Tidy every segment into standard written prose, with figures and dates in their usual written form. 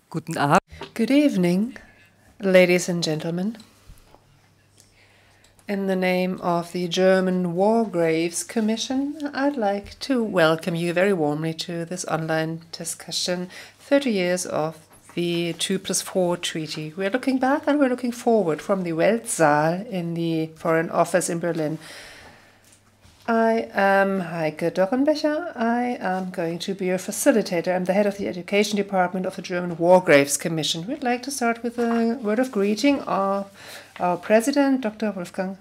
Guten Abend. Good evening, ladies and gentlemen. In the name of the German War Graves Commission, I'd like to welcome you very warmly to this online discussion, 30 years of the 2+4 Treaty. We're looking back and we're looking forward from the Weltsaal in the Foreign Office in Berlin. I am Heike Dörrenbächer. I am going to be your facilitator. I'm the head of the Education Department of the German War Graves Commission. We'd like to start with a word of greeting of our president, Mr. Wolfgang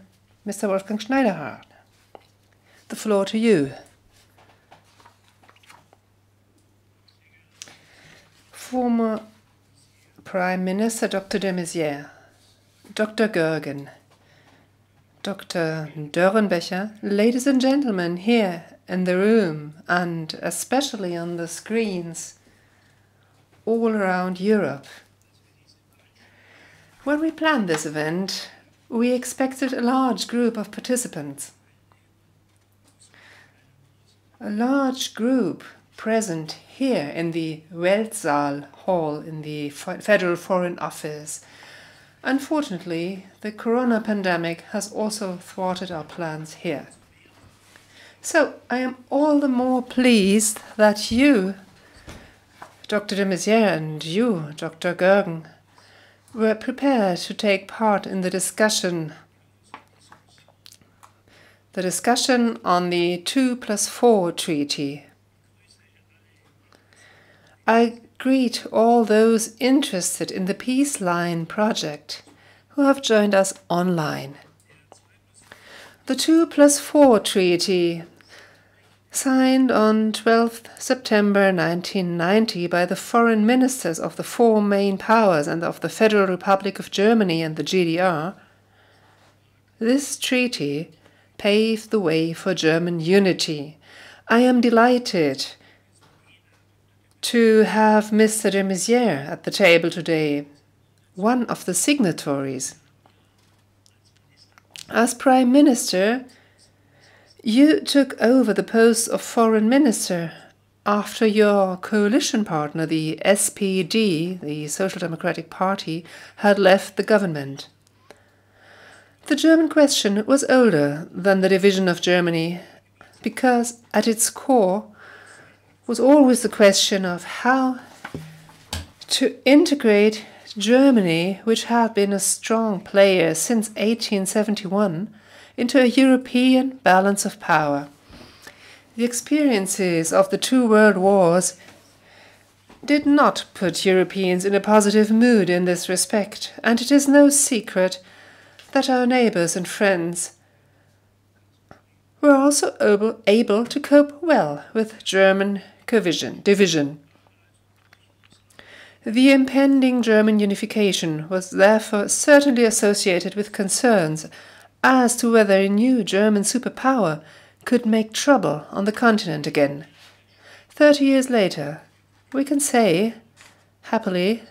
Schneiderhardt. The floor to you. Former Prime Minister Dr. de Maizière, Dr. Görgen, Dr. Dörrenbächer, ladies and gentlemen here in the room and especially on the screens all around Europe. When we planned this event, we expected a large group of participants. A large group present here in the Weltsaal Hall in the Federal Foreign Office. Unfortunately, the corona pandemic has also thwarted our plans here. So I am all the more pleased that you, Dr. de Maizière, and you, Dr. Görgen, were prepared to take part in the discussion on the 2+4 Treaty. I greet all those interested in the Peace Line project who have joined us online. The 2+4 Treaty, signed on 12th September 1990 by the foreign ministers of the four main powers and of the Federal Republic of Germany and the GDR, this treaty paved the way for German unity. I am delighted to have Mr. de Maizière at the table today, one of the signatories. As Prime Minister, you took over the post of Foreign Minister after your coalition partner, the SPD, the Social Democratic Party, had left the government. The German question was older than the division of Germany, because at its core was always the question of how to integrate Germany, which had been a strong player since 1871, into a European balance of power. The experiences of the two world wars did not put Europeans in a positive mood in this respect, and it is no secret that our neighbors and friends were also able to cope well with German division. The impending German unification was therefore certainly associated with concerns as to whether a new German superpower could make trouble on the continent again. 30 years later, we can say, happily,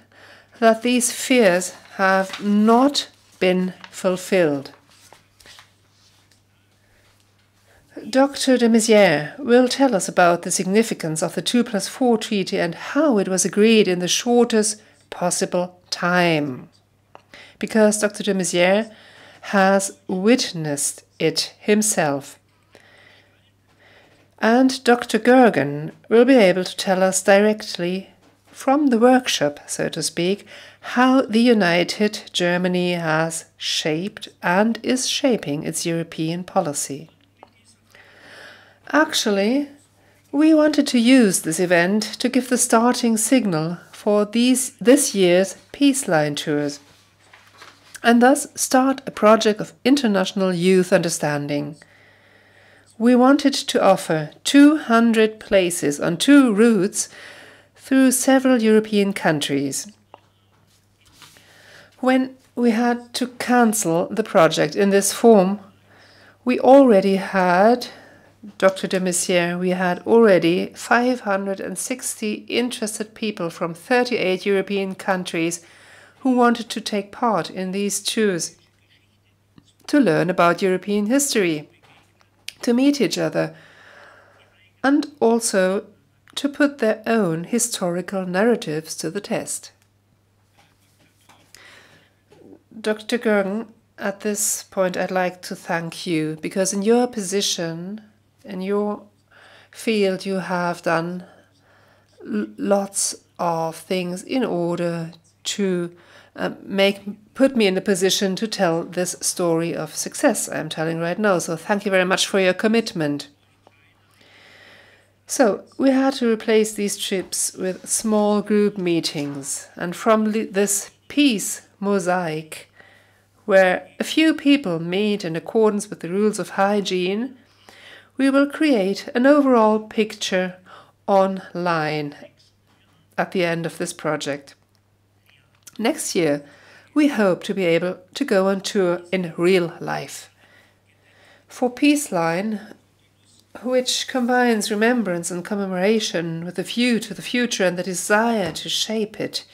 that these fears have not been fulfilled. Dr. de Maizière will tell us about the significance of the 2+4 Treaty and how it was agreed in the shortest possible time. Because Dr. de Maizière has witnessed it himself. And Dr. Görgen will be able to tell us directly from the workshop, so to speak, how the united Germany has shaped and is shaping its European policy. Actually, we wanted to use this event to give the starting signal for this year's Peace Line tours, and thus start a project of international youth understanding. We wanted to offer 200 places on 2 routes through several European countries. When we had to cancel the project in this form, we already had, Dr. de Maizière, we had already 560 interested people from 38 European countries who wanted to take part in these tours, to learn about European history, to meet each other, and also to put their own historical narratives to the test. Dr. Görgen, at this point I'd like to thank you, because in your position, in your field, you have done lots of things in order to put me in a position to tell this story of success I'm telling right now. So thank you very much for your commitment. So we had to replace these trips with small group meetings, and from this peace mosaic, where a few people meet in accordance with the rules of hygiene, we will create an overall picture online at the end of this project. Next year, we hope to be able to go on tour in real life. For Peaceline, which combines remembrance and commemoration with a view to the future and the desire to shape it,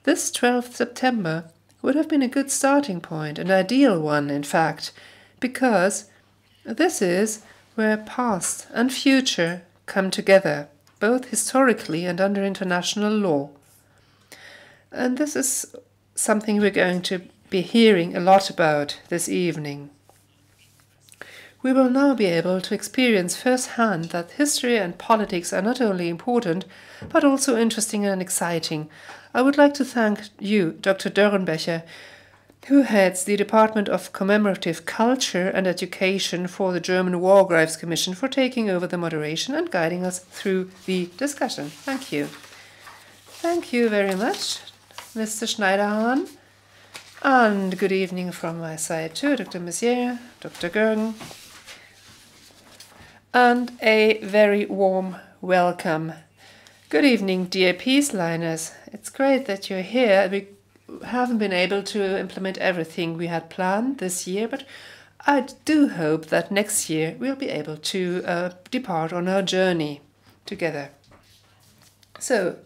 this 12th September would have been a good starting point, an ideal one, in fact, because this is where past and future come together, both historically and under international law. And this is something we're going to be hearing a lot about this evening. We will now be able to experience firsthand that history and politics are not only important, but also interesting and exciting. I would like to thank you, Dr. Dörrenbächer, who heads the Department of Commemorative Culture and Education for the German War Graves Commission, for taking over the moderation and guiding us through the discussion. Thank you. Thank you very much, Mr. Schneiderhahn. And good evening from my side too, Dr. Maizière, Dr. Görgen. And a very warm welcome. Good evening, dear Peaceliners. It's great that you're here. We haven't been able to implement everything we had planned this year, but I do hope that next year we'll be able to depart on our journey together. So,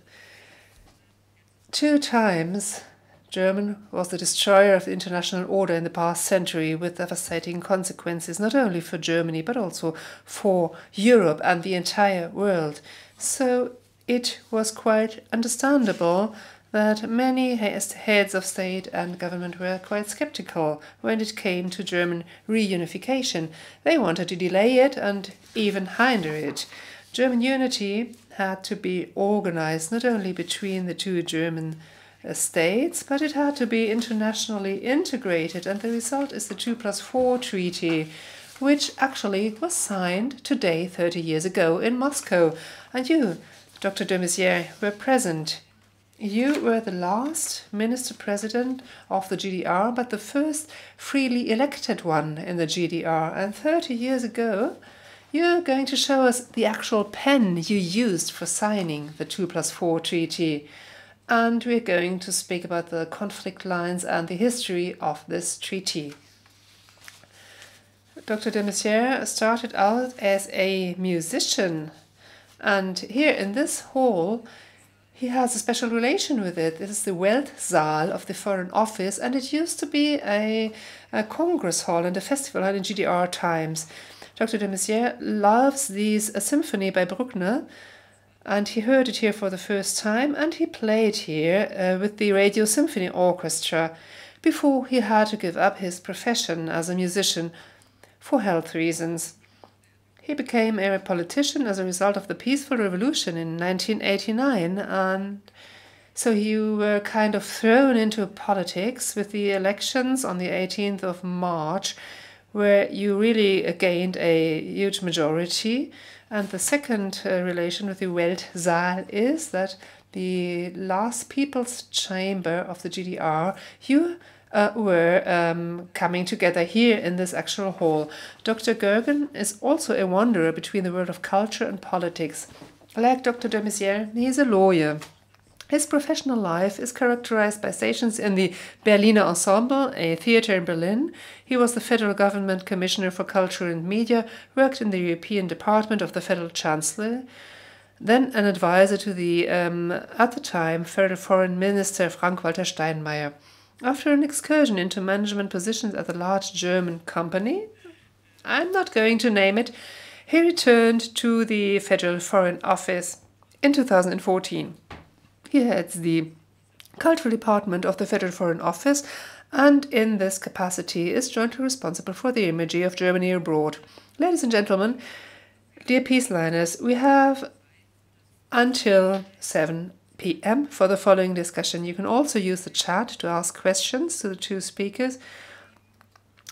2 times Germany was the destroyer of the international order in the past century, with devastating consequences not only for Germany but also for Europe and the entire world. So it was quite understandable that many heads of state and government were quite skeptical when it came to German reunification. They wanted to delay it and even hinder it. German unity had to be organized not only between the two German states, but it had to be internationally integrated, and the result is the 2+4-Treaty, which actually was signed today 30 years ago in Moscow. And you, Dr. de Maizière, were present. You were the last minister-president of the GDR, but the first freely elected one in the GDR. And 30 years ago, you're going to show us the actual pen you used for signing the 2+4-Treaty. And we're going to speak about the conflict lines and the history of this treaty. Dr. de Maizière started out as a musician, and here in this hall he has a special relation with it. This is the Weltsaal of the Foreign Office, and it used to be a congress hall and a festival hall in GDR times. Dr. de Maizière loves a symphony by Bruckner, and he heard it here for the first time, and he played here with the Radio Symphony Orchestra before he had to give up his profession as a musician for health reasons. He became a politician as a result of the peaceful revolution in 1989, and so you were kind of thrown into politics with the elections on the 18th of March, where you really gained a huge majority. And the second relation with the Weltsaal is that the last People's Chamber of the GDR, you were coming together here in this actual hall. Dr. Görgen is also a wanderer between the world of culture and politics. Like Dr. de Maizière, he is a lawyer. His professional life is characterized by stations in the Berliner Ensemble, a theater in Berlin. He was the Federal Government Commissioner for Culture and Media, worked in the European Department of the Federal Chancellor, then an advisor to the, at the time, Federal Foreign Minister Frank-Walter Steinmeier. After an excursion into management positions at a large German company, I'm not going to name it, he returned to the Federal Foreign Office in 2014. He heads the Cultural Department of the Federal Foreign Office, and in this capacity is jointly responsible for the imagery of Germany abroad. Ladies and gentlemen, dear peace liners, we have until 7 p.m. for the following discussion. You can also use the chat to ask questions to the two speakers,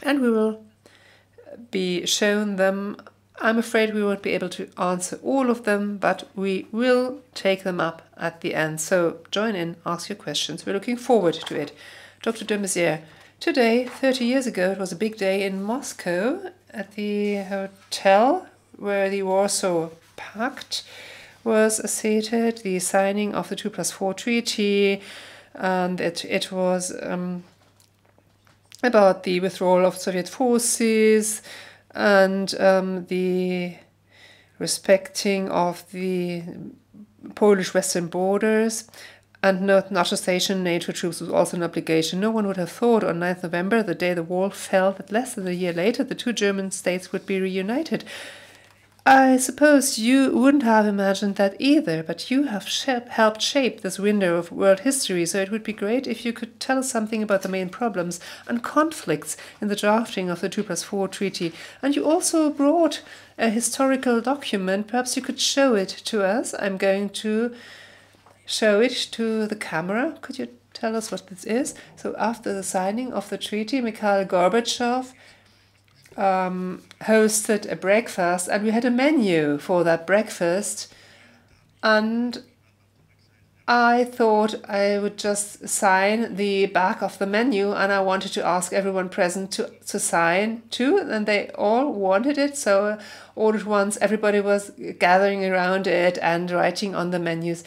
and we will be shown them. I'm afraid we won't be able to answer all of them, but we will take them up at the end. So join in, ask your questions. We're looking forward to it. Dr. de Maizière, today, 30 years ago, it was a big day in Moscow at the hotel where the Warsaw Pact was seated, the signing of the 2+4-Treaty, and it was about the withdrawal of Soviet forces and the respecting of the Polish western borders, and NATO troops was also an obligation. No one would have thought on 9th November, the day the wall fell, that less than a year later the two German states would be reunited. I suppose you wouldn't have imagined that either, but you have helped shape this window of world history, so it would be great if you could tell us something about the main problems and conflicts in the drafting of the 2+4 Treaty. And you also brought a historical document. Perhaps you could show it to us. I'm going to show it to the camera. Could you tell us what this is? So after the signing of the treaty, Mikhail Gorbachev hosted a breakfast, and we had a menu for that breakfast, and I thought I would just sign the back of the menu, and I wanted to ask everyone present to sign too, and they all wanted it, so all at once everybody was gathering around it and writing on the menus.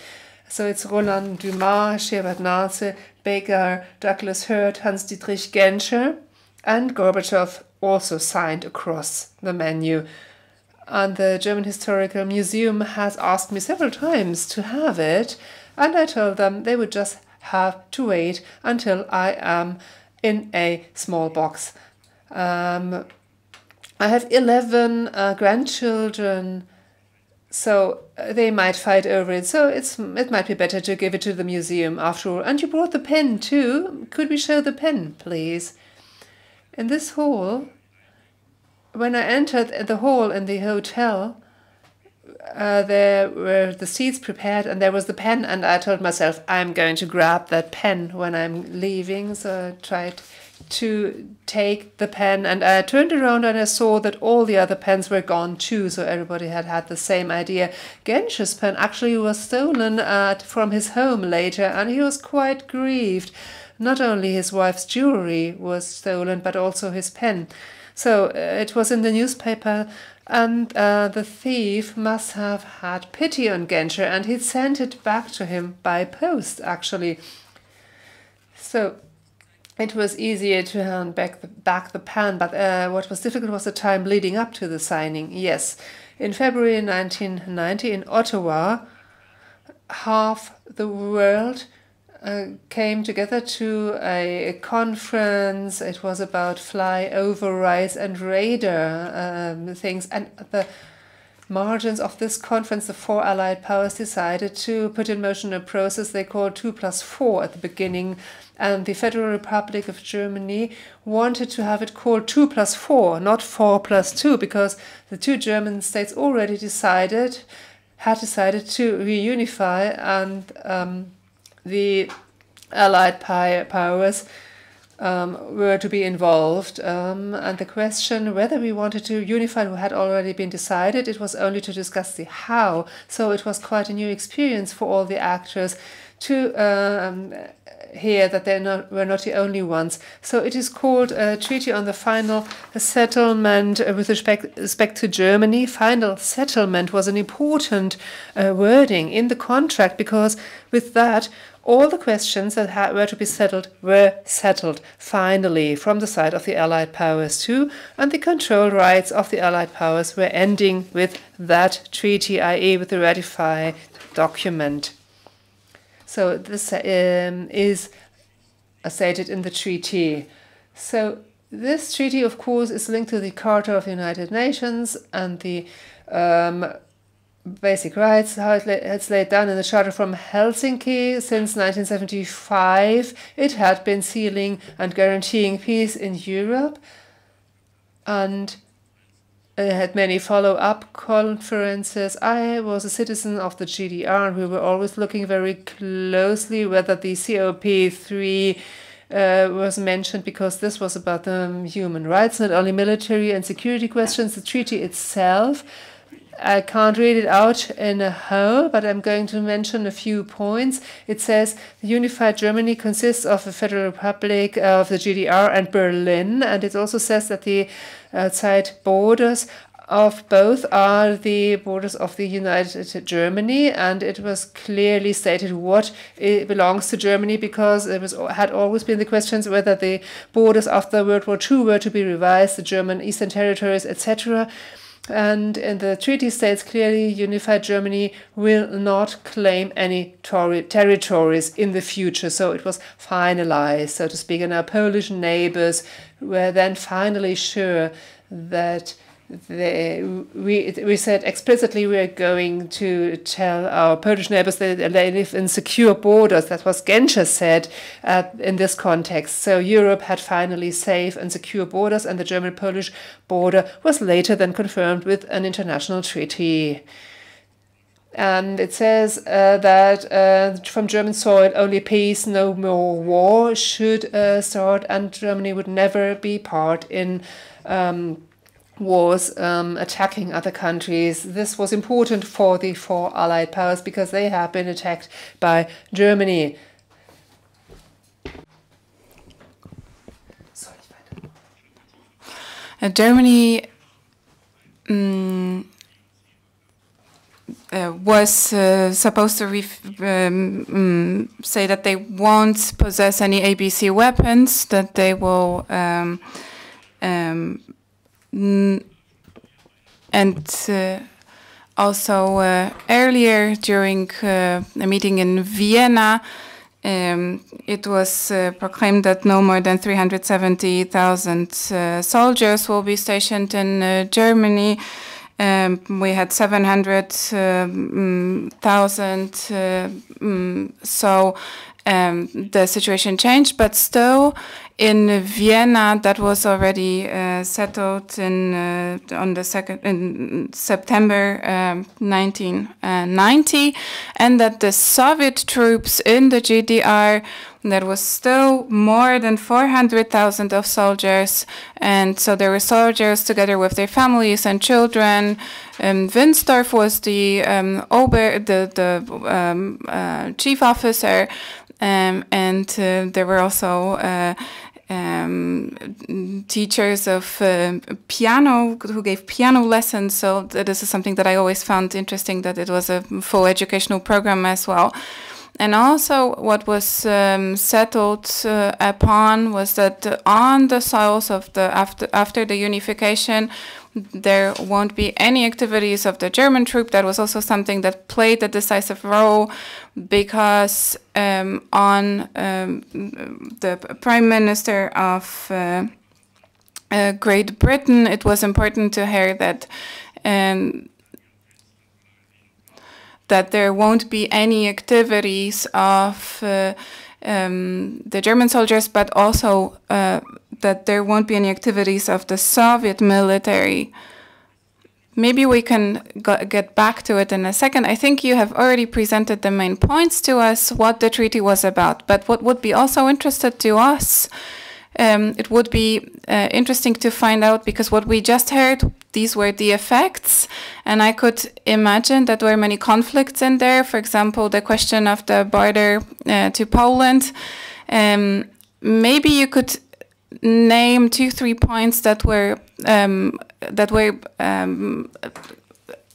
So it's Roland Dumas, Shevardnadze, Baker, Douglas Hurd, Hans-Dietrich Genscher, and Gorbachev also signed across the menu. And the German Historical Museum has asked me several times to have it, and I told them they would just have to wait until I am in a small box. I have 11 grandchildren, so they might fight over it. So it might be better to give it to the museum after all. And you brought the pen too. Could we show the pen, please? In this hall, when I entered the hall in the hotel, there were the seats prepared and there was the pen, and I told myself I'm going to grab that pen when I'm leaving. So I tried to take the pen, and I turned around and I saw that all the other pens were gone too, so everybody had the same idea. Genscher's pen actually was stolen from his home later, and he was quite grieved. Not only his wife's jewelry was stolen, but also his pen. So it was in the newspaper, and the thief must have had pity on Genscher, and he sent it back to him by post, actually. So it was easier to hand back the pen, but what was difficult was the time leading up to the signing. Yes, in February 1990 in Ottawa, half the world came together to a conference. It was about flyover rights and radar things. And the margins of this conference, the four Allied powers decided to put in motion a process they called 2+4 at the beginning. And the Federal Republic of Germany wanted to have it called 2+4, not 4+2, because the two German states already had decided to reunify, and the Allied powers were to be involved. And the question whether we wanted to unify had already been decided. It was only to discuss the how. So it was quite a new experience for all the actors to hear that they were not the only ones. So it is called a Treaty on the Final Settlement with respect to Germany. Final settlement was an important wording in the contract, because with that all the questions that were to be settled were settled finally from the side of the Allied powers too, and the control rights of the Allied powers were ending with that treaty, i.e. with the ratified document. So this is stated in the treaty. So this treaty, of course, is linked to the Charter of the United Nations and the basic rights, how it's laid down in the Charter from Helsinki since 1975. It had been sealing and guaranteeing peace in Europe, and it had many follow-up conferences. I was a citizen of the GDR, and we were always looking very closely whether the COP3 was mentioned, because this was about the human rights, not only military and security questions. The treaty itself, I can't read it out in a whole, but I'm going to mention a few points. It says the unified Germany consists of the Federal Republic of the GDR and Berlin, and it also says that the outside borders of both are the borders of the United Germany, and it was clearly stated what belongs to Germany, because it had always been the questions whether the borders after World War II were to be revised, the German Eastern Territories, etc. And in the treaty states clearly unified Germany will not claim any territories in the future. So it was finalized, so to speak, and our Polish neighbors were then finally sure that we said explicitly we are going to tell our Polish neighbors that they live in secure borders. That was Genscher said in this context. So Europe had finally safe and secure borders, and the German-Polish border was later then confirmed with an international treaty. And it says that from German soil only peace, no more war should start, and Germany would never be part in wars attacking other countries. This was important for the four Allied powers because they have been attacked by Germany. Germany was supposed to say that they won't possess any ABC weapons, that they will also earlier during a meeting in Vienna, it was proclaimed that no more than 370,000 soldiers will be stationed in Germany. We had 700,000, so the situation changed, but still in Vienna that was already settled in September 1990, and that the Soviet troops in the GDR, there was still more than 400,000 of soldiers, and so there were soldiers together with their families and children. Winsdorf was the chief officer, and there were also teachers of piano who gave piano lessons. So this is something that I always found interesting, that it was a full educational program as well. And also what was settled upon was that on the soils of the after the unification, there won't be any activities of the German troop. That was also something that played a decisive role, because on the Prime Minister of Great Britain, it was important to hear that that there won't be any activities of the German soldiers, but also that there won't be any activities of the Soviet military. Maybe we can get back to it in a second. I think you have already presented the main points to us, what the treaty was about. But what would be also interested to us, it would be interesting to find out, because what we just heard, these were the effects, and I could imagine that there were many conflicts in there. For example, the question of the border to Poland. Maybe you could name 2-3 points that were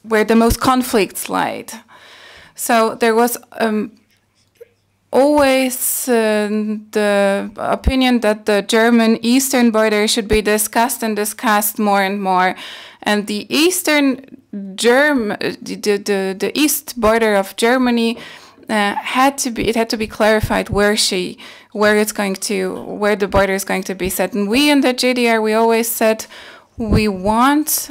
where the most conflicts lied. So there was always the opinion that the German eastern border should be discussed more and more, and the eastern the east border of Germany had to be clarified where the border is going to be set. And we in the GDR, we always said we want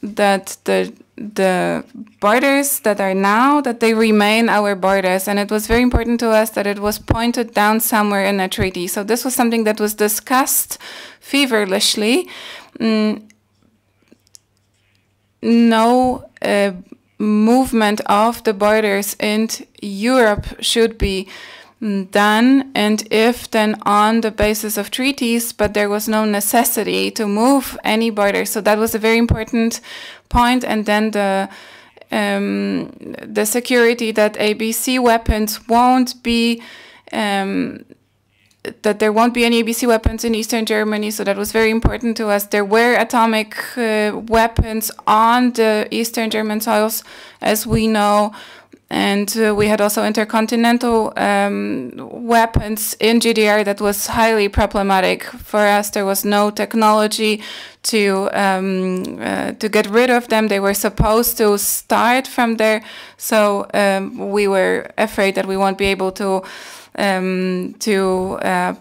that the the borders that are now, that they remain our borders. And it was very important to us that it was pointed down somewhere in a treaty. So this was something that was discussed feverishly. No movement of the borders in Europe should be done, and if then on the basis of treaties, but there was no necessity to move any border. So that was a very important point. And then the security that ABC weapons won't be, that there won't be any ABC weapons in Eastern Germany. So that was very important to us. There were atomic weapons on the Eastern German soils, as we know. And we had also intercontinental weapons in GDR that was highly problematic for us. There was no technology to get rid of them. They were supposed to start from there, so we were afraid that we won't be able to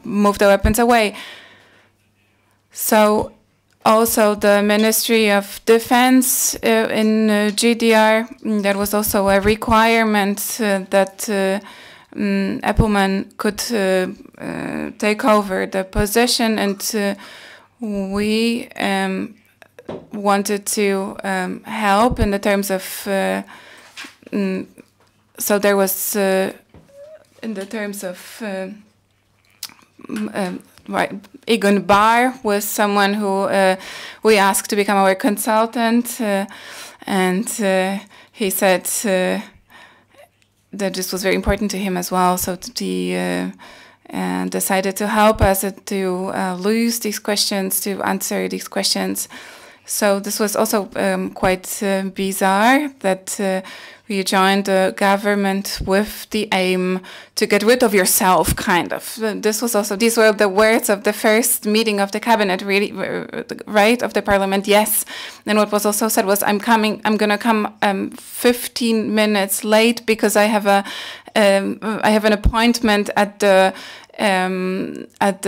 move the weapons away. So also the Ministry of Defense in GDR, there was also a requirement that Appelmann could take over the position, and we wanted to help in the terms of, so there was in the terms of right, Egon Bahr was someone who we asked to become our consultant, and he said that this was very important to him as well. So he decided to help us to lose these questions, to answer these questions. So this was also quite bizarre that you joined the government with the aim to get rid of yourself, kind of. This was also, these were the words of the first meeting of the cabinet, really, right, of the parliament, yes. And what was also said was, I'm gonna come 15 minutes late because I have an appointment at the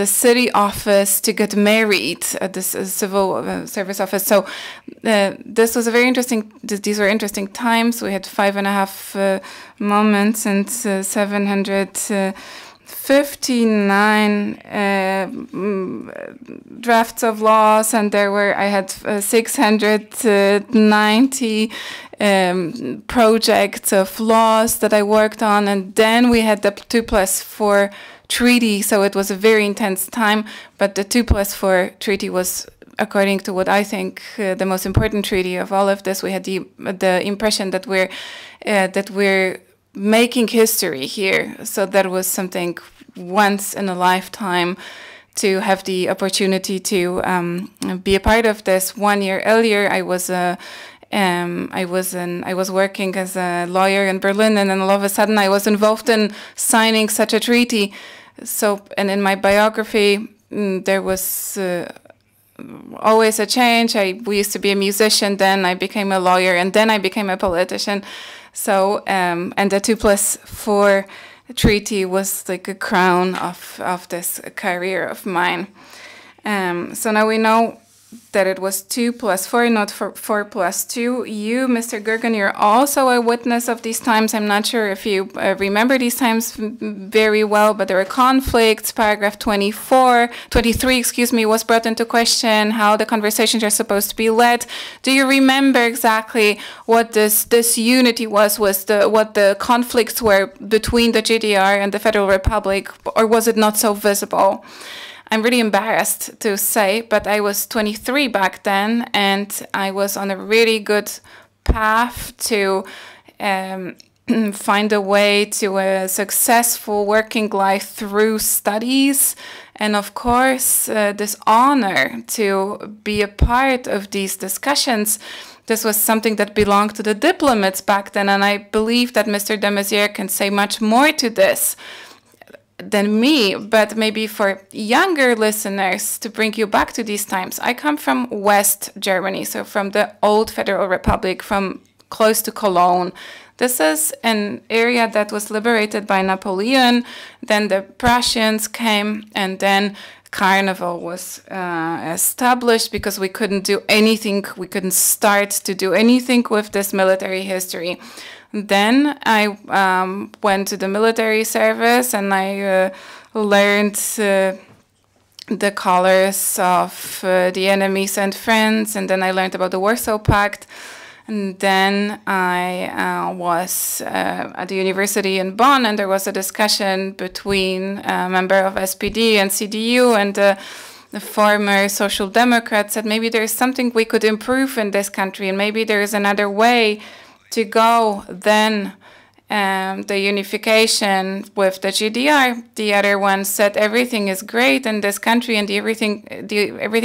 city office to get married at this civil service office. So this was a very interesting, these were interesting times. We had 5.5 moments and 759 drafts of laws, and I had 690 projects of laws that I worked on, and then we had the 2+4 treaty, so it was a very intense time, but the 2+4 treaty was, according to what I think, the most important treaty of all of this. We had the impression that we're making history here, so that was something once in a lifetime to have the opportunity to be a part of this. 1 year earlier, I was working as a lawyer in Berlin, and then all of a sudden I was involved in signing such a treaty. So, and in my biography, there was always a change. We used to be a musician, then I became a lawyer, and then I became a politician. So, and the 2+4 treaty was like a crown of this career of mine. So now we know that it was 2+4, not 4+2. You, Mr. Görgen, you're also a witness of these times. I'm not sure if you remember these times very well, but there were conflicts. Paragraph 23, excuse me, was brought into question, how the conversations are supposed to be led. Do you remember exactly what this unity was what the conflicts were between the GDR and the Federal Republic, or was it not so visible? I'm really embarrassed to say, but I was 23 back then, and I was on a really good path to find a way to a successful working life through studies. And of course, this honor to be a part of these discussions. This was something that belonged to the diplomats back then, and I believe that Mr. de Maizière can say much more to this than me, but maybe for younger listeners, to bring you back to these times. I come from West Germany, so from the old Federal Republic, from close to Cologne. This is an area that was liberated by Napoleon, then the Prussians came, and then carnival was established because we couldn't do anything, we couldn't start to do anything with this military history. Then I went to the military service and I learned the colors of the enemies and friends, and then I learned about the Warsaw Pact. And then I was at the university in Bonn, and there was a discussion between a member of SPD and CDU and the former Social Democrats that maybe there's something we could improve in this country, and maybe there is another way to go than the unification with the GDR. The other one said everything is great in this country, and everything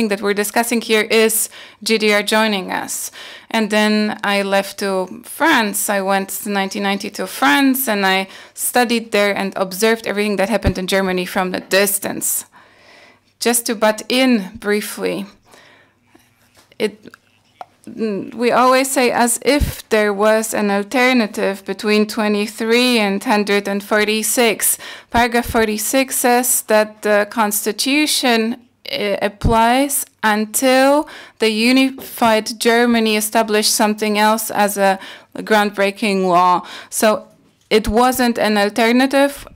that we're discussing here is GDR joining us. And then I left to France. I went in 1990 to France, and I studied there and observed everything that happened in Germany from the distance. Just to butt in briefly, we always say as if there was an alternative between 23 and 146. Paragraph 46 says that the Constitution applies until the unified Germany established something else as a groundbreaking law. So it wasn't an alternative.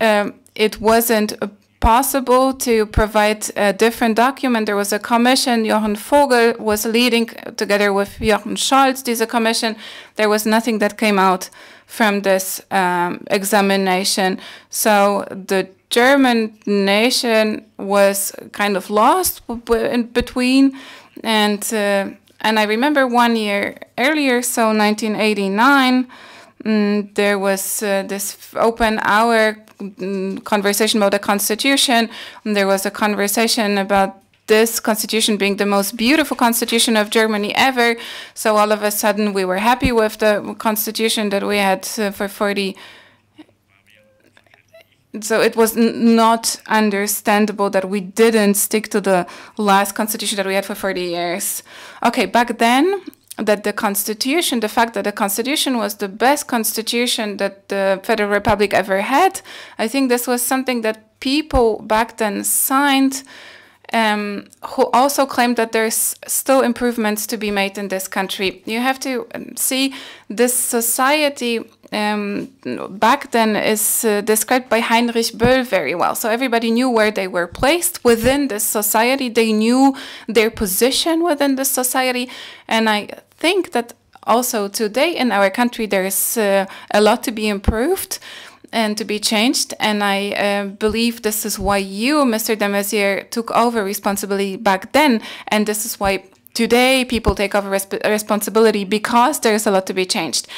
It wasn't possible to provide a different document. There was a commission. Jochen Vogel was leading, together with Jochen Scholz, this commission. There was nothing that came out from this examination. So the German nation was kind of lost in between. And I remember 1 year earlier, so 1989, there was this open hour conversation about the Constitution. And there was a conversation about this Constitution being the most beautiful Constitution of Germany ever. So all of a sudden we were happy with the Constitution that we had for 40. So it was not understandable that we didn't stick to the last Constitution that we had for 40 years. Okay, back then, that the Constitution, the fact that the Constitution was the best Constitution that the Federal Republic ever had, I think this was something that people back then signed, who also claimed that there's still improvements to be made in this country. You have to see this society back then is described by Heinrich Böll very well. So everybody knew where they were placed within this society. They knew their position within this society. And I think that also today in our country there is a lot to be improved and to be changed. And I believe this is why you, Mr. de Maizière, took over responsibility back then. And this is why today people take over responsibility, because there is a lot to be changed.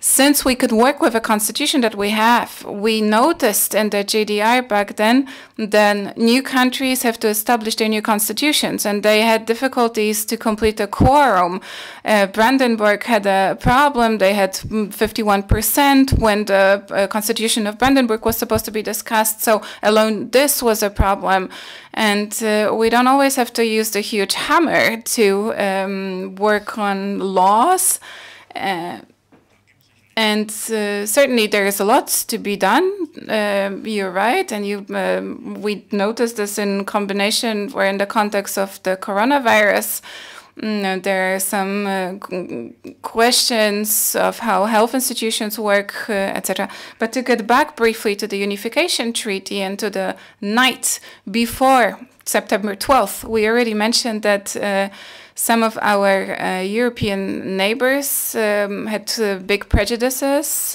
Since we could work with a constitution that we have, we noticed in the GDR back then that new countries have to establish their new constitutions, and they had difficulties to complete a quorum. Brandenburg had a problem. They had 51% when the constitution of Brandenburg was supposed to be discussed. So alone this was a problem. And we don't always have to use the huge hammer to work on laws. And certainly there is a lot to be done. You're right, and we noticed this in combination or in the context of the coronavirus. There are some questions of how health institutions work, etc. But to get back briefly to the Unification Treaty and to the night before September 12th, we already mentioned that some of our European neighbors had big prejudices,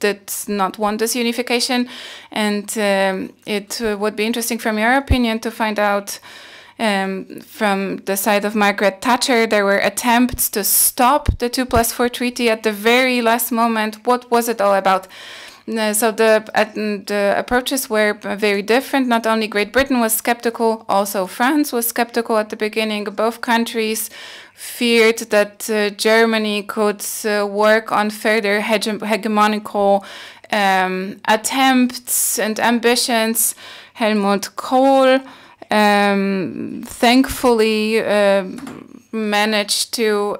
did not want this unification, and it would be interesting from your opinion to find out from the side of Margaret Thatcher. There were attempts to stop the 2+4 treaty at the very last moment. What was it all about? So the approaches were very different. Not only Great Britain was skeptical, also France was skeptical at the beginning. Both countries feared that Germany could work on further hegemonical attempts and ambitions. Helmut Kohl thankfully managed to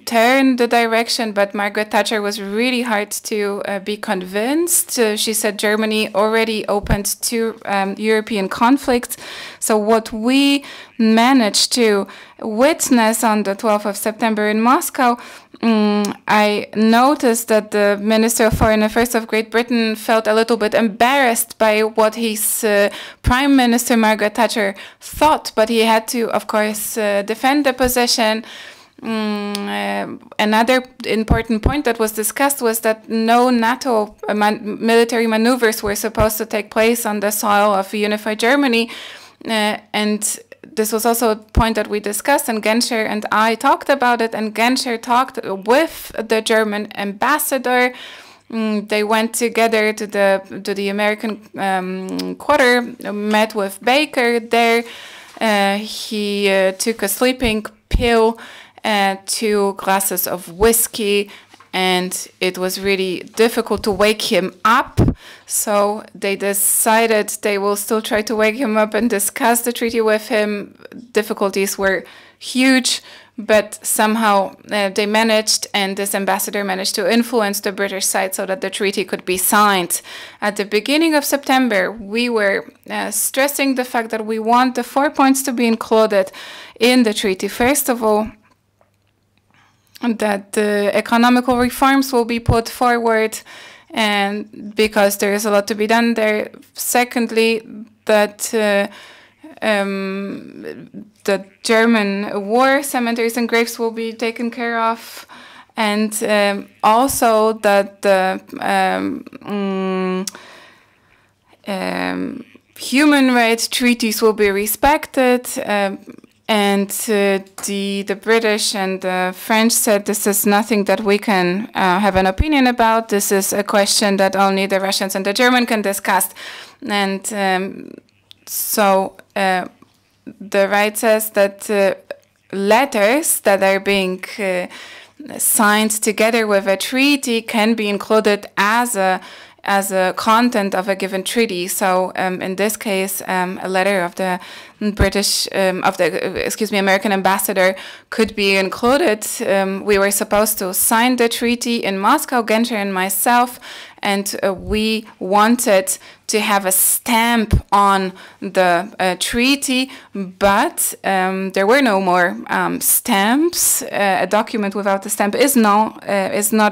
turn the direction, but Margaret Thatcher was really hard to be convinced. She said Germany already opened to European conflicts. So what we managed to witness on the 12th of September in Moscow, I noticed that the Minister of Foreign Affairs of Great Britain felt a little bit embarrassed by what his Prime Minister Margaret Thatcher thought, but he had to, of course, defend the position. Another important point that was discussed was that no NATO military maneuvers were supposed to take place on the soil of a unified Germany, and this was also a point that we discussed, and Genscher and I talked about it, and Genscher talked with the German ambassador. They went together to the American quarter, met with Baker there. He took a sleeping pill, 2 glasses of whiskey, and it was really difficult to wake him up. So they decided they will still try to wake him up and discuss the treaty with him. Difficulties were huge, but somehow they managed, and this ambassador managed to influence the British side so that the treaty could be signed. At the beginning of September, we were stressing the fact that we want the 4 points to be included in the treaty. First of all, that economical reforms will be put forward, and because there is a lot to be done there. Secondly, that the German war cemeteries and graves will be taken care of, and also that the human rights treaties will be respected. And the British and the French said this is nothing that we can have an opinion about. This is a question that only the Russians and the Germans can discuss. And so the right says that letters that are being signed together with a treaty can be included as a content of a given treaty. So in this case, a letter of the American ambassador could be included. We were supposed to sign the treaty in Moscow, Genscher and myself, and we wanted to have a stamp on the treaty, but there were no more stamps. A document without a stamp is not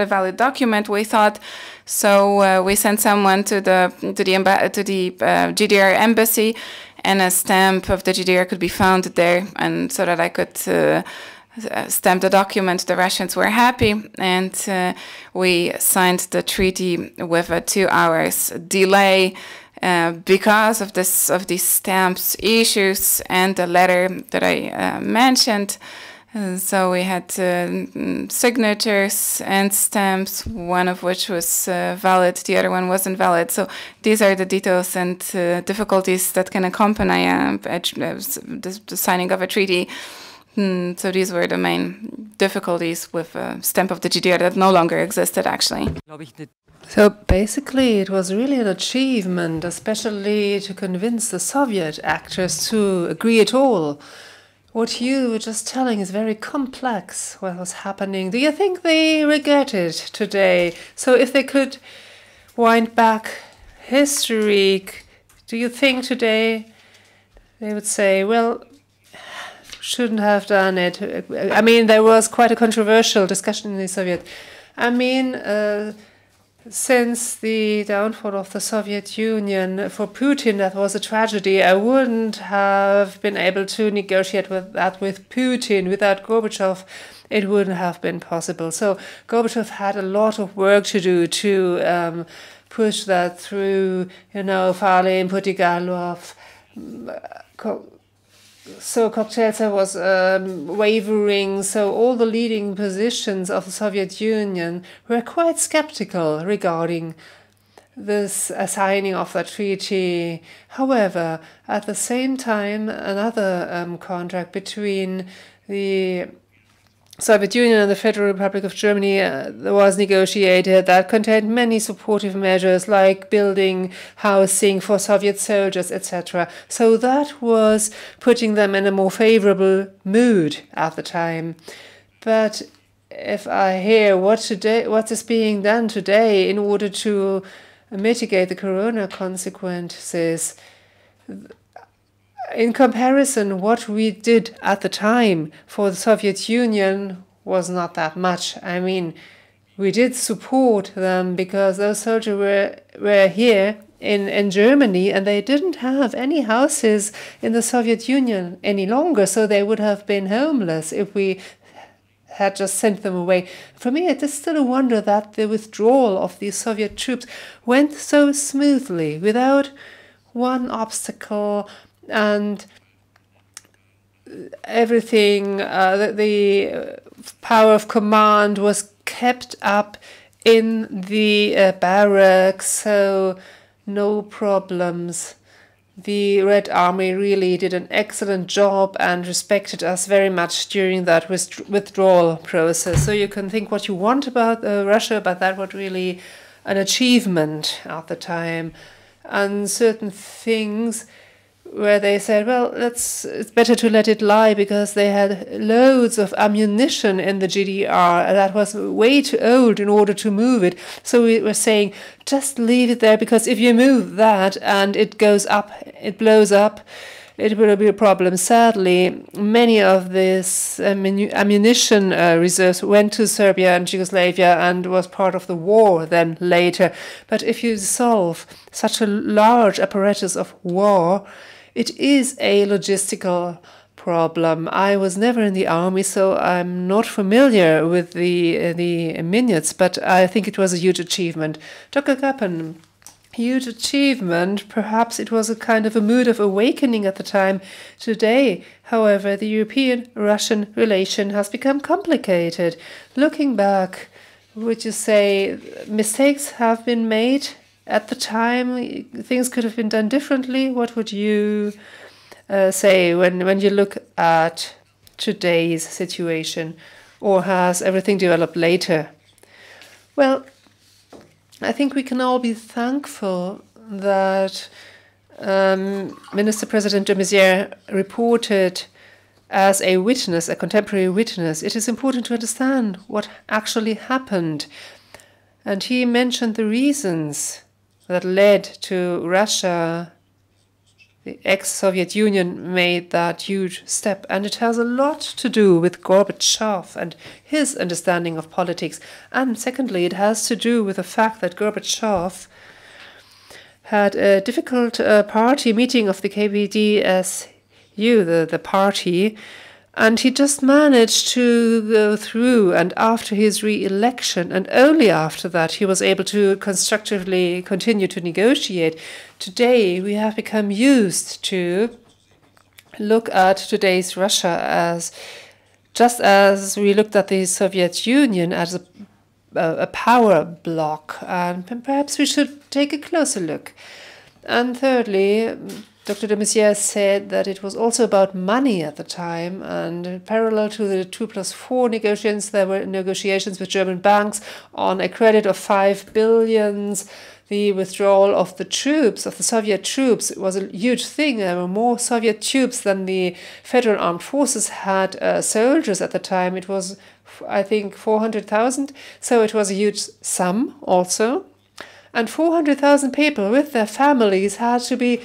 a valid document, we thought. So we sent someone to the GDR embassy, and a stamp of the GDR could be found there, and so that I could stamp the document. The Russians were happy, and we signed the treaty with a 2 hours delay because of these stamps issues and the letter that I mentioned. So we had signatures and stamps, one of which was valid, the other one wasn't valid. So these are the details and difficulties that can accompany the signing of a treaty. So these were the main difficulties with a stamp of the GDR that no longer existed, actually. So basically it was really an achievement, especially to convince the Soviet actors to agree at all. What you were just telling is very complex, what was happening. Do you think they regret it today? So if they could wind back history, do you think today they would say, well, shouldn't have done it? I mean, there was quite a controversial discussion in the Soviet. I mean, since the downfall of the Soviet Union, for Putin, that was a tragedy. I wouldn't have been able to negotiate with Putin. Without Gorbachev, it wouldn't have been possible. So Gorbachev had a lot of work to do to push that through, Falin, Pudigalov. So Kochtselzer was wavering, so all the leading positions of the Soviet Union were quite skeptical regarding this signing of the treaty. However, at the same time, another contract between the Soviet Union and the Federal Republic of Germany was negotiated that contained many supportive measures like building housing for Soviet soldiers, etc. So that was putting them in a more favorable mood at the time. But if I hear what is being done today in order to mitigate the corona consequences, in comparison, what we did at the time for the Soviet Union was not that much. I mean, we did support them because those soldiers were here in Germany and they didn't have any houses in the Soviet Union any longer, so they would have been homeless if we had just sent them away. For me, it is still a wonder that the withdrawal of these Soviet troops went so smoothly, without one obstacle, and everything, the power of command was kept up in the barracks, so no problems. The Red Army really did an excellent job and respected us very much during that withdrawal process. So you can think what you want about Russia, but that was really an achievement at the time. And certain things where they said, well, it's better to let it lie because they had loads of ammunition in the GDR that was way too old in order to move it. So we were saying, just leave it there, because if you move that and it goes up, it blows up, it will be a problem. Sadly, many of this ammunition reserves went to Serbia and Yugoslavia and was part of the war then later. But if you solve such a large apparatus of war, it is a logistical problem. I was never in the army, so I'm not familiar with the minutes, but I think it was a huge achievement. Dr. Kappen, huge achievement. Perhaps it was a kind of a mood of awakening at the time. Today, however, the European-Russian relation has become complicated. Looking back, would you say mistakes have been made? At the time, things could have been done differently. What would you say when you look at today's situation, or has everything developed later? Well, I think we can all be thankful that Minister President de Maizière reported as a witness, a contemporary witness. It is important to understand what actually happened. And he mentioned the reasons that led to Russia, the ex-Soviet Union, made that huge step. And it has a lot to do with Gorbachev and his understanding of politics. And secondly, it has to do with the fact that Gorbachev had a difficult party meeting of the KPDSU, the party, and he just managed to go through. And after his re-election, and only after that, he was able to constructively continue to negotiate. Today, we have become used to look at today's Russia as, just as we looked at the Soviet Union as a power bloc. And perhaps we should take a closer look. And thirdly, Dr. de Maizière said that it was also about money at the time, and parallel to the 2+4 negotiations, there were negotiations with German banks on a credit of 5 billion. The withdrawal of the troops, of the Soviet troops, was a huge thing. There were more Soviet troops than the Federal Armed Forces had soldiers at the time. It was, I think, 400,000. So it was a huge sum also. And 400,000 people with their families had to be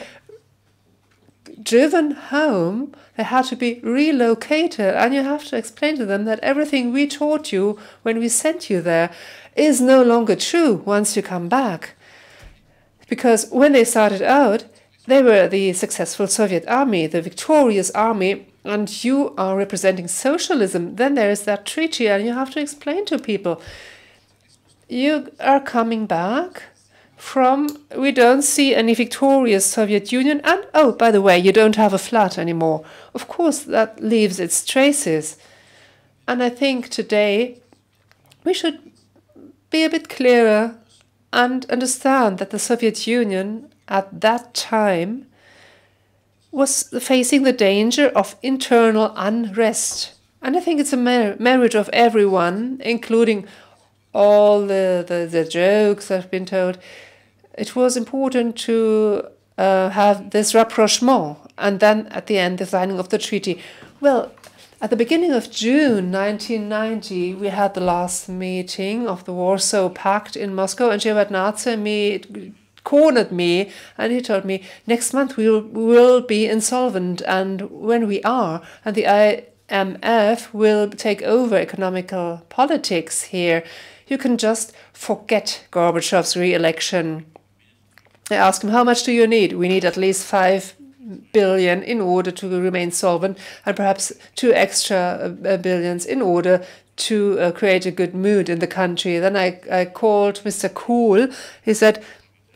driven home. They had to be relocated, and you have to explain to them that everything we taught you when we sent you there is no longer true once you come back. Because when they started out, they were the successful Soviet army, the victorious army, and you are representing socialism. Then there is that treaty, and you have to explain to people, you are coming back from, we don't see any victorious Soviet Union, and oh, by the way, you don't have a flat anymore. Of course, that leaves its traces. And I think today we should be a bit clearer and understand that the Soviet Union at that time was facing the danger of internal unrest. And I think it's a merit of everyone, including all the jokes that have been told. It was important to have this rapprochement, and then at the end, the signing of the treaty. Well, at the beginning of June 1990, we had the last meeting of the Warsaw Pact in Moscow, and Shevardnadze cornered me, and he told me, next month we will be insolvent, and when we are, and the IMF will take over economical politics here, you can just forget Gorbachev's re-election. I asked him, how much do you need? We need at least 5 billion in order to remain solvent, and perhaps 2 extra billions in order to create a good mood in the country. Then I called Mr. Kohl. He said,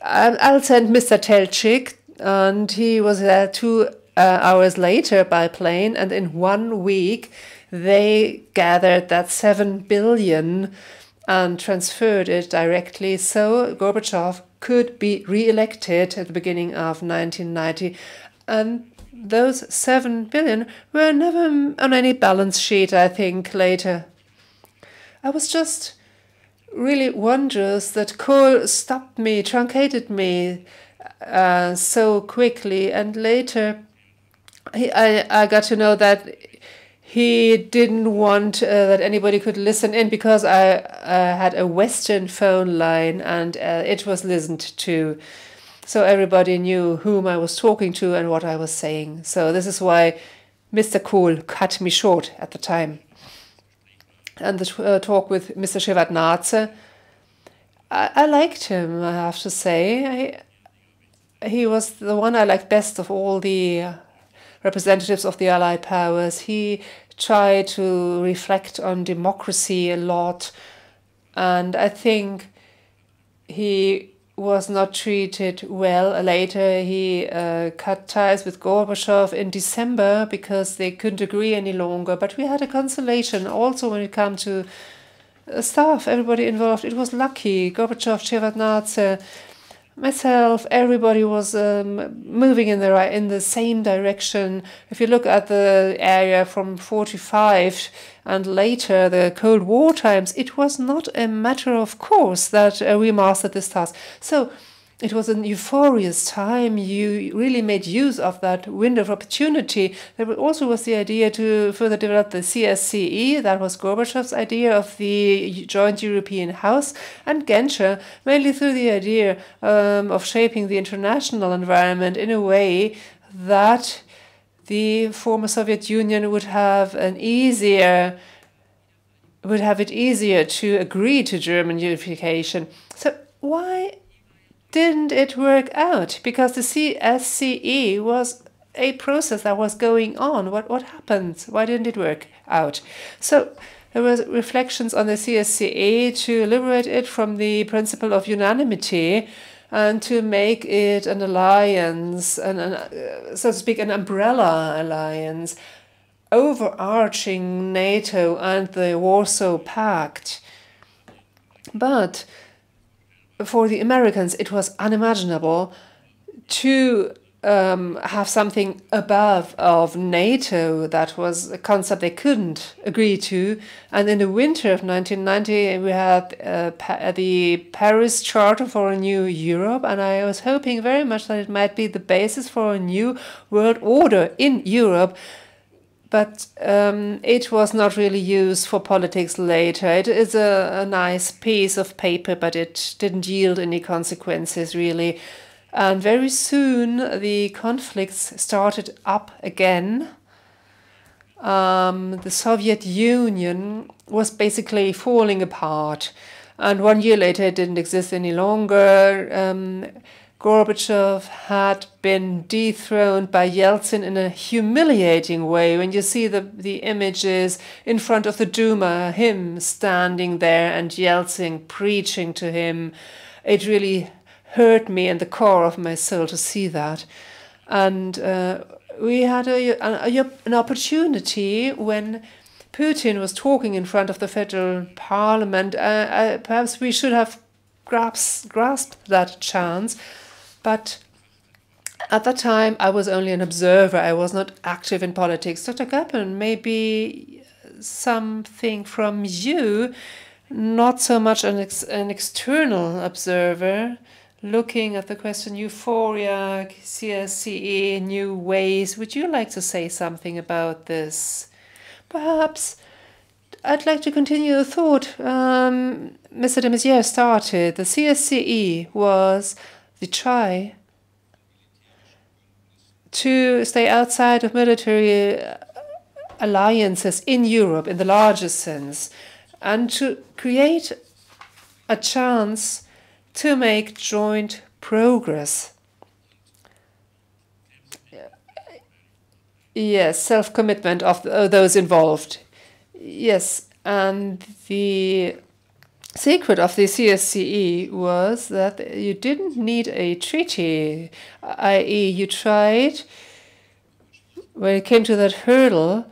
I'll send Mr. Telchik, and he was there 2 hours later by plane, and in 1 week they gathered that 7 billion and transferred it directly, so Gorbachev could be re-elected at the beginning of 1990. And those 7 billion were never on any balance sheet, I think, later. I was just really wondrous that Kohl stopped me, truncated me so quickly, and later I got to know that he didn't want that anybody could listen in, because I had a Western phone line, and it was listened to. So everybody knew whom I was talking to and what I was saying. So this is why Mr. Kohl cut me short at the time. And the talk with Mr. Shevardnadze, I liked him, I have to say. He was the one I liked best of all the representatives of the Allied powers. He tried to reflect on democracy a lot, and I think he was not treated well. Later he cut ties with Gorbachev in December because they couldn't agree any longer, but we had a consolation also when it came to staff, everybody involved. It was lucky. Gorbachev, Shevardnadze, myself, everybody was moving in the same direction. If you look at the area from 45 and later, the Cold War times, it was not a matter of course that we mastered this task. So it was a euphorious time. You really made use of that window of opportunity. There also was the idea to further develop the CSCE. That was Gorbachev's idea of the Joint European House, and Genscher, mainly through the idea of shaping the international environment in a way that the former Soviet Union would have it easier to agree to German unification. So why didn't it work out? Because the CSCE was a process that was going on. What happened? Why didn't it work out? So there were reflections on the CSCE to liberate it from the principle of unanimity and to make it an alliance, so to speak, an umbrella alliance, overarching NATO and the Warsaw Pact. But for the Americans, it was unimaginable to have something above of NATO. That was a concept they couldn't agree to. And in the winter of 1990, we had the Paris Charter for a New Europe, and I was hoping very much that it might be the basis for a new world order in Europe. But it was not really used for politics later. It is a nice piece of paper, but it didn't yield any consequences, really. And very soon the conflicts started up again. The Soviet Union was basically falling apart. And 1 year later, it didn't exist any longer. Gorbachev had been dethroned by Yeltsin in a humiliating way. When you see the images in front of the Duma, him standing there and Yeltsin preaching to him, it really hurt me in the core of my soul to see that. And we had an opportunity when Putin was talking in front of the federal parliament. Perhaps we should have grasped that chance. But at that time, I was only an observer. I was not active in politics. Dr. Görgen maybe something from you, not so much an external observer, looking at the question euphoria, CSCE, new ways. Would you like to say something about this? Perhaps I'd like to continue the thought Mr. de Maizière started. The CSCE was the try to stay outside of military alliances in Europe in the largest sense, and to create a chance to make joint progress. Yes, self-commitment of those involved. Yes, and the secret of the CSCE was that you didn't need a treaty, i.e. you tried, when it came to that hurdle,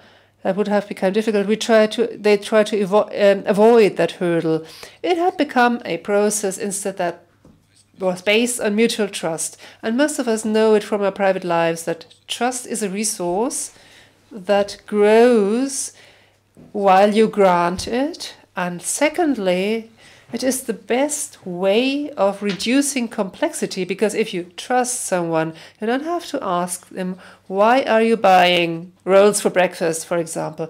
that would have become difficult. They tried to avoid that hurdle. It had become a process instead that was based on mutual trust. And most of us know it from our private lives that trust is a resource that grows while you grant it. And secondly, it is the best way of reducing complexity, because if you trust someone, you don't have to ask them, why are you buying rolls for breakfast, for example?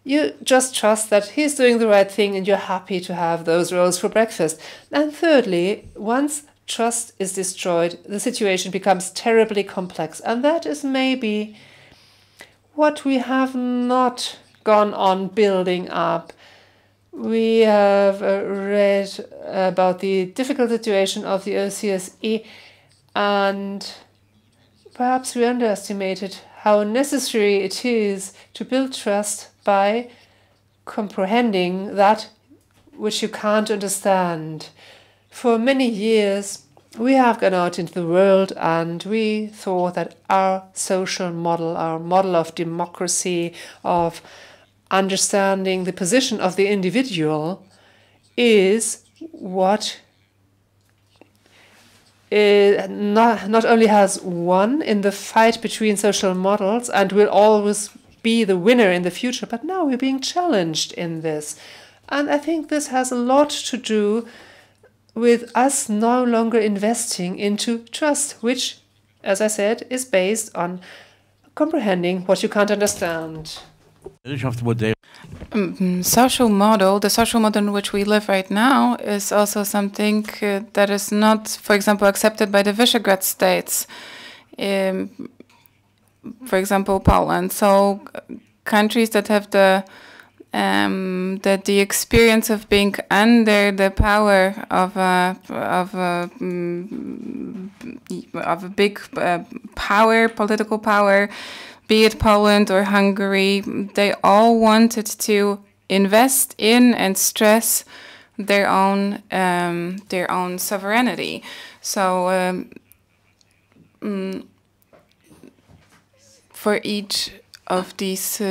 You just trust that he's doing the right thing and you're happy to have those rolls for breakfast. And thirdly, once trust is destroyed, the situation becomes terribly complex. And that is maybe what we have not gone on building up. We have read about the difficult situation of the OCSE, and perhaps we underestimated how necessary it is to build trust by comprehending that which you can't understand. For many years, we have gone out into the world and we thought that our social model, our model of democracy, of understanding the position of the individual, is what not only has won in the fight between social models and will always be the winner in the future, but now we're being challenged in this. And I think this has a lot to do with us no longer investing into trust, which, as I said, is based on comprehending what you can't understand. Social model, the social model in which we live right now, is also something that is not, for example, accepted by the Visegrad states. For example, Poland. So countries that have the experience of being under the power of a big power, political power, be it Poland or Hungary, they all wanted to invest in and stress their own sovereignty. So for each of these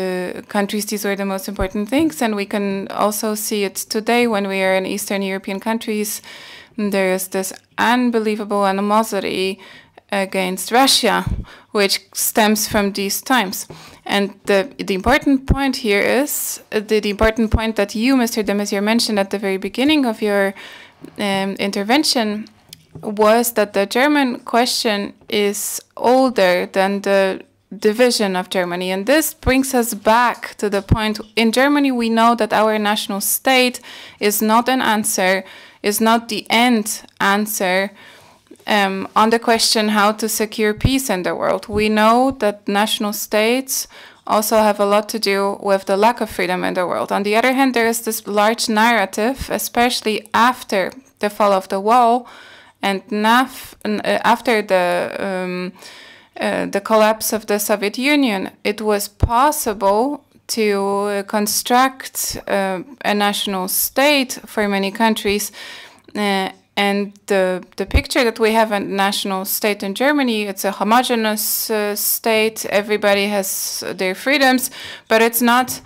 countries, these were the most important things, and we can also see it today when we are in Eastern European countries. There is this unbelievable animosity against Russia, which stems from these times. And the important point here is the important point that you, Mr. de Maizière, mentioned at the very beginning of your intervention, was that the German question is older than the division of Germany. And this brings us back to the point, in Germany we know that our national state is not an answer, is not the end answer on the question how to secure peace in the world. We know that national states also have a lot to do with the lack of freedom in the world. On the other hand, there is this large narrative, especially after the fall of the wall and after the collapse of the Soviet Union. It was possible to construct a national state for many countries. And the picture that we have a national state in Germany, it's a homogeneous state. Everybody has their freedoms, but it's not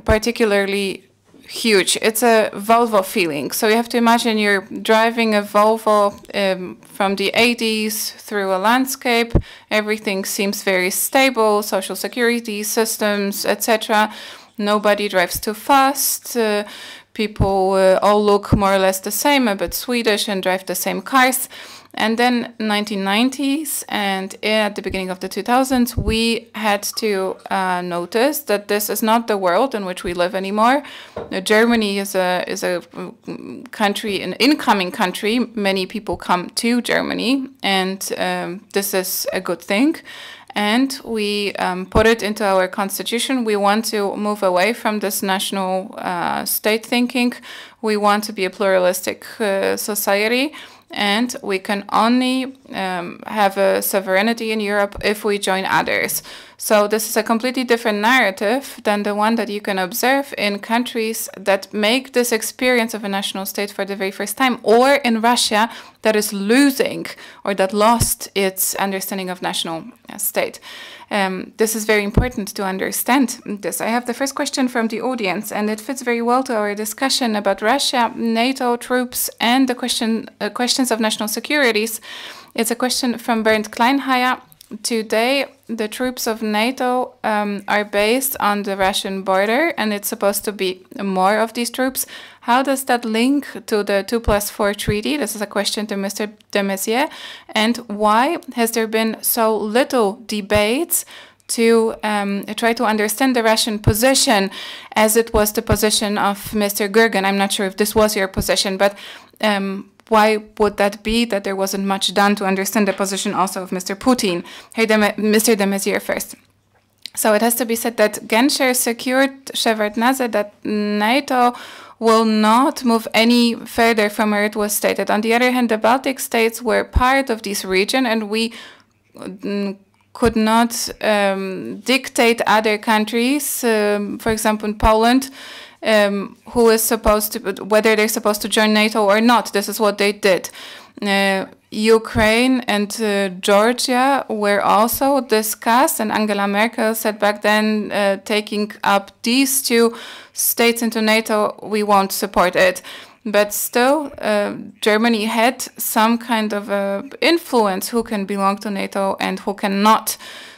particularly huge. It's a Volvo feeling. So you have to imagine you're driving a Volvo from the 80s through a landscape. Everything seems very stable, social security systems, etc. Nobody drives too fast. People all look more or less the same, a bit Swedish, and drive the same cars. And then 1990s and at the beginning of the 2000s, we had to notice that this is not the world in which we live anymore. Germany is a country, an incoming country. Many people come to Germany, and this is a good thing. And we put it into our constitution. We want to move away from this national state thinking. We want to be a pluralistic society. And we can only have a sovereignty in Europe if we join others. So this is a completely different narrative than the one that you can observe in countries that make this experience of a national state for the very first time, or in Russia that is losing or that lost its understanding of national state. This is very important to understand this. I have the first question from the audience, and it fits very well to our discussion about Russia, NATO troops, and the questions of national securities. It's a question from Bernd Kleinheier. Today, the troops of NATO are based on the Russian border, and it's supposed to be more of these troops. How does that link to the 2+4 treaty? This is a question to Mr. de Maizière. And why has there been so little debates to try to understand the Russian position, as it was the position of Mr. Görgen? I'm not sure if this was your position, but why would that be, that there wasn't much done to understand the position also of Mr. Putin? Mr. de Maizière first. So it has to be said that Genscher secured Shevardnadze that NATO will not move any further from where it was stated. On the other hand, the Baltic states were part of this region, and we could not dictate other countries, for example, in Poland, who is supposed to, whether they're supposed to join NATO or not. This is what they did. Ukraine and Georgia were also discussed, and Angela Merkel said back then, taking up these two states into NATO, we won't support it. But still, Germany had some kind of influence who can belong to NATO and who cannot.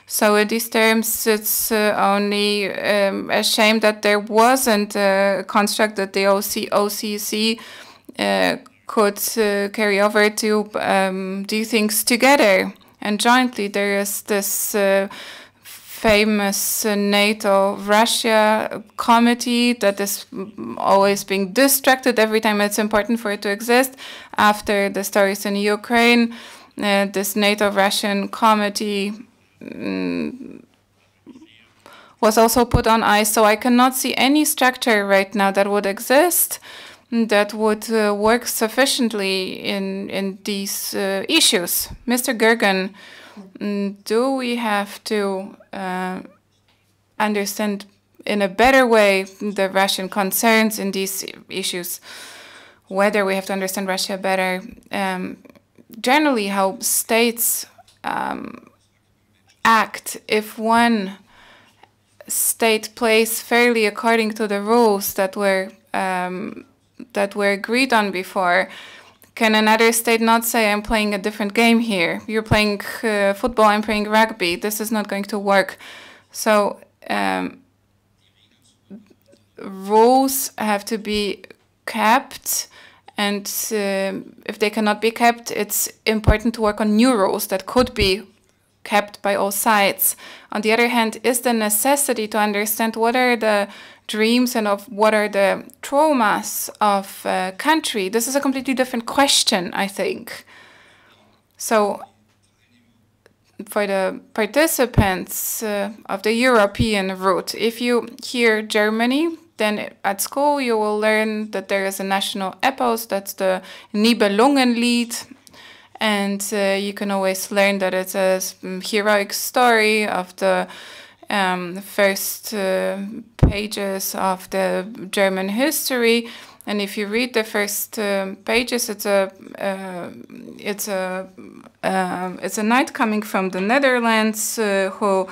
So in these terms, it's only a shame that there wasn't a construct that the OCC could carry over to do things together and jointly. There is this famous NATO-Russia committee that is always being distracted every time it's important for it to exist. After the stories in Ukraine, this NATO-Russian committee was also put on ice. So I cannot see any structure right now that would exist that would work sufficiently in these issues. Mr. Görgen, do we have to understand in a better way the Russian concerns in these issues? Whether we have to understand Russia better, generally how states act. If one state plays fairly according to the rules that were agreed on before, can another state not say, I'm playing a different game here? You're playing football, I'm playing rugby. This is not going to work. So rules have to be kept, and if they cannot be kept, it's important to work on new rules that could be kept by all sides. On the other hand, is the necessity to understand what are the dreams and of what are the traumas of a country. This is a completely different question, I think. So for the participants of the European route, if you hear Germany, then at school you will learn that there is a national epos, that's the Nibelungenlied. And you can always learn that it's a heroic story of the first pages of the German history. And if you read the first pages, it's a knight coming from the Netherlands who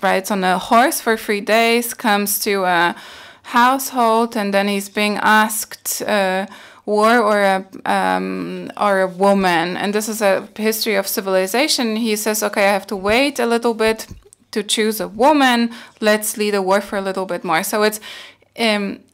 rides on a horse for 3 days, comes to a household, and then he's being asked war or a woman. And this is a history of civilization. He says, okay, I have to wait a little bit to choose a woman, let's lead a war for a little bit more. So it's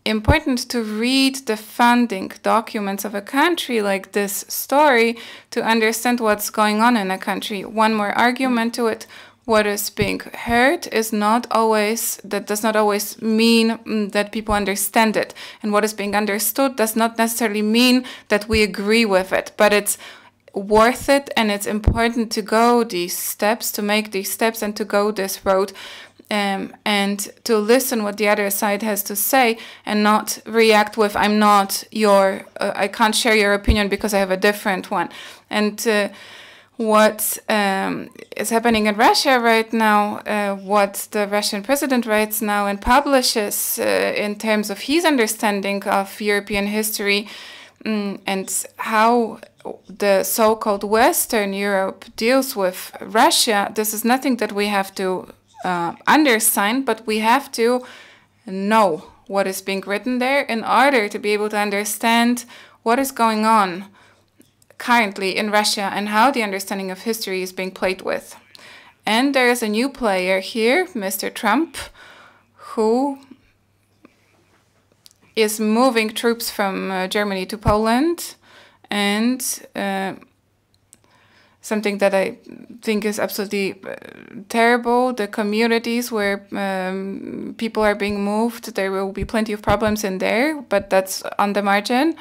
important to read the founding documents of a country like this story to understand what's going on in a country. One more argument to it: what is being heard is not always, that does not always mean that people understand it. And what is being understood does not necessarily mean that we agree with it, but it's worth it, and it's important to go these steps, to make these steps and to go this road, and to listen what the other side has to say and not react with, I'm not your, I can't share your opinion because I have a different one. And what is happening in Russia right now, what the Russian president writes now and publishes in terms of his understanding of European history, and how the so-called Western Europe deals with Russia, this is nothing that we have to undersign, but we have to know what is being written there in order to be able to understand what is going on currently in Russia and how the understanding of history is being played with. And there is a new player here, Mr. Trump, who is moving troops from Germany to Poland, and something that I think is absolutely terrible. The communities where people are being moved, there will be plenty of problems in there, but that's on the margin.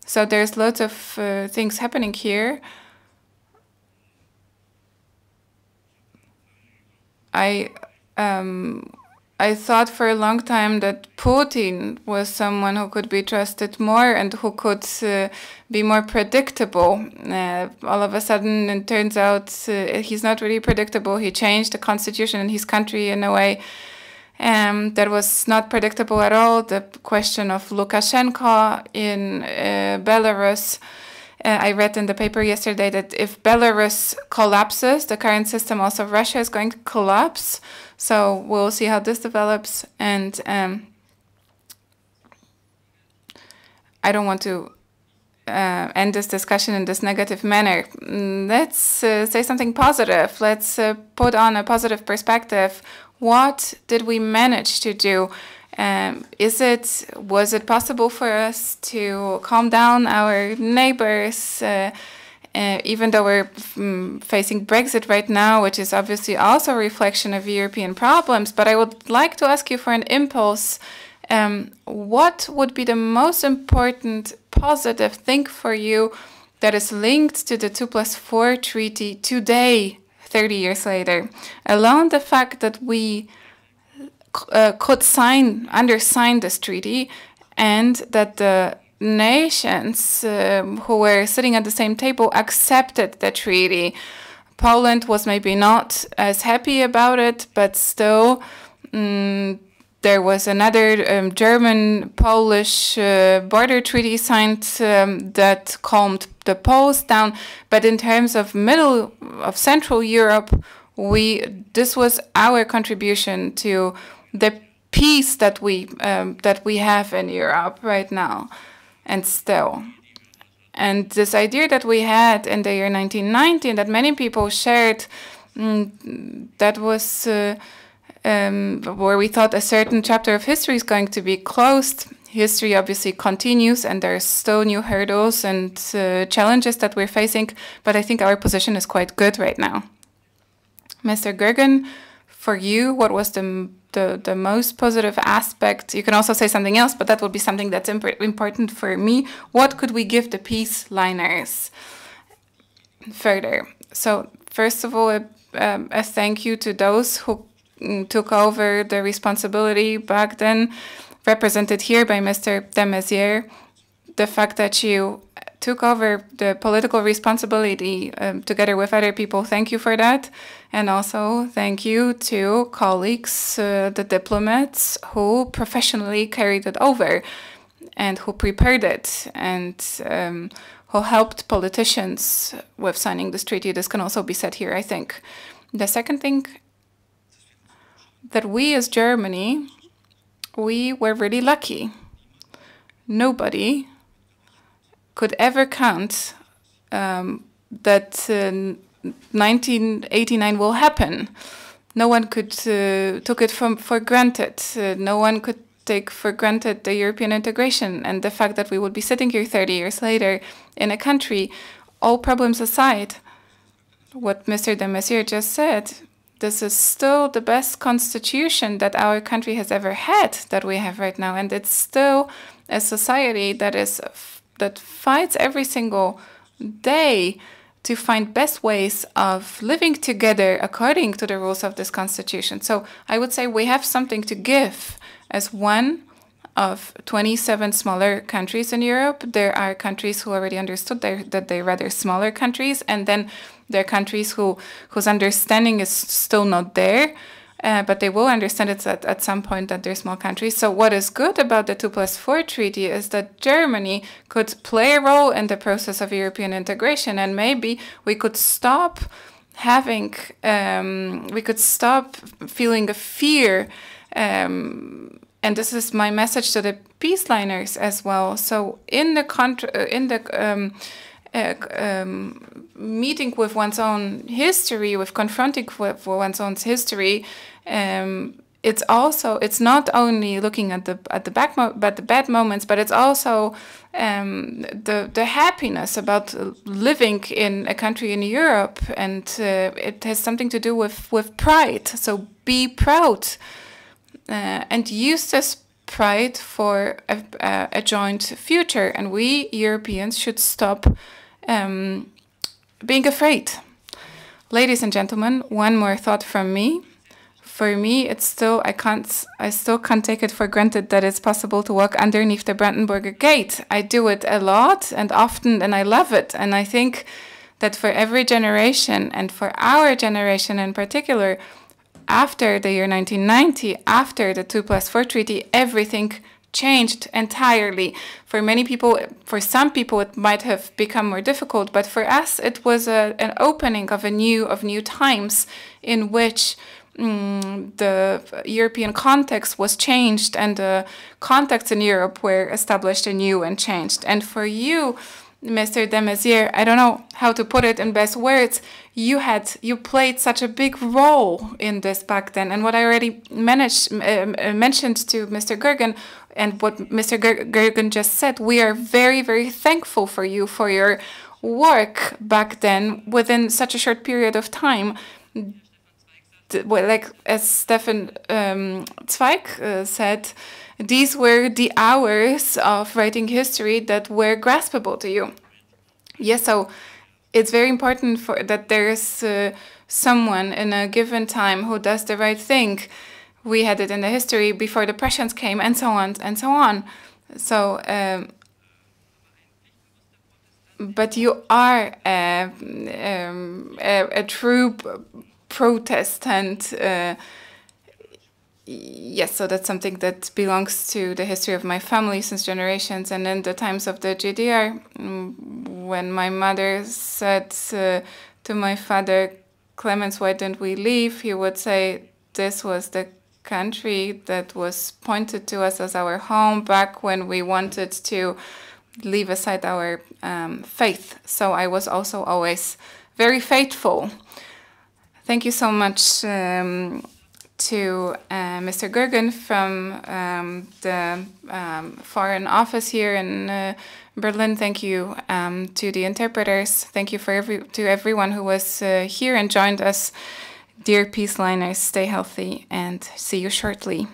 So there's lots of things happening here. I thought for a long time that Putin was someone who could be trusted more and who could be more predictable. All of a sudden, it turns out he's not really predictable. He changed the constitution in his country in a way that was not predictable at all. The question of Lukashenko in Belarus. I read in the paper yesterday that if Belarus collapses, the current system also of Russia is going to collapse. So we'll see how this develops. And I don't want to end this discussion in this negative manner. Let's say something positive. Let's put on a positive perspective. What did we manage to do? Was it possible for us to calm down our neighbors, even though we're facing Brexit right now, which is obviously also a reflection of European problems? But I would like to ask you for an impulse. What would be the most important positive thing for you that is linked to the 2+4 treaty today, 30 years later? Alone the fact that we could undersign this treaty, and that the nations who were sitting at the same table accepted the treaty. Poland was maybe not as happy about it, but still there was another German-Polish border treaty signed that calmed the Poles down. But in terms of Central Europe, this was our contribution to the peace that we have in Europe right now, and still. And this idea that we had in the year 1990, and that many people shared, that was where we thought a certain chapter of history is going to be closed. History obviously continues, and there's still new hurdles and challenges that we're facing, but I think our position is quite good right now. Mr. Görgen, for you, what was the most positive aspect? You can also say something else, but that would be something that's important for me. What could we give the peace liners further? So first of all, a thank you to those who took over the responsibility back then, represented here by Mr. de Maizière. The fact that you took over the political responsibility together with other people, thank you for that. And also thank you to colleagues, the diplomats, who professionally carried it over and who prepared it, and who helped politicians with signing this treaty. This can also be said here, I think. The second thing, that we as Germany, we were really lucky. Nobody could ever count that 1989 will happen. no one could took it for granted. No one could take for granted the European integration and the fact that we would be sitting here 30 years later in a country. All problems aside, what Mr. de Maizière just said, this is still the best constitution that our country has ever had, that we have right now, and it's still a society that fights every single day to find best ways of living together according to the rules of this constitution. So I would say we have something to give as one of 27 smaller countries in Europe. There are countries who already understood that they're rather smaller countries, and then there are countries whose understanding is still not there, but they will understand it at some point that they're small countries. So what is good about the 2+4 treaty is that Germany could play a role in the process of European integration, and maybe we could stop having, we could stop feeling a fear. And this is my message to the peace liners as well. So in the meeting with one's own history, with confronting with one's own history, it's not only looking at the bad moments, but it's also the happiness about living in a country in Europe, and it has something to do with pride. So be proud. And use this pride for a joint future. And we Europeans should stop being afraid. Ladies and gentlemen, one more thought from me. For me, it's still, I still can't take it for granted that it's possible to walk underneath the Brandenburger Gate. I do it a lot and often, and I love it. And I think that for every generation, and for our generation in particular, after the year 1990, after the 2+4 treaty, everything changed entirely. For many people, for some people, it might have become more difficult, but for us, it was an opening of new times in which the European context was changed, and the contexts in Europe were established anew and changed. And for you, Mr. de Maizière, I don't know how to put it in best words, you played such a big role in this back then. And what I already mentioned to Mr. Görgen, and what Mr. Görgen just said, we are very, very thankful for you, for your work back then within such a short period of time. Like as Stefan Zweig said, these were the hours of writing history that were graspable to you. Yes, so it's very important that there is someone in a given time who does the right thing. We had it in the history before the Prussians came, and so on and so on. So, but you are a true Protestant. Yes, so that's something that belongs to the history of my family since generations. And in the times of the GDR, when my mother said to my father, "Clemens, why didn't we leave?" he would say, this was the country that was pointed to us as our home back when we wanted to leave aside our faith. So I was also always very faithful. Thank you so much to Mr. Görgen from the Foreign Office here in Berlin. Thank you to the interpreters. Thank you to everyone who was here and joined us. Dear peace liners, stay healthy and see you shortly.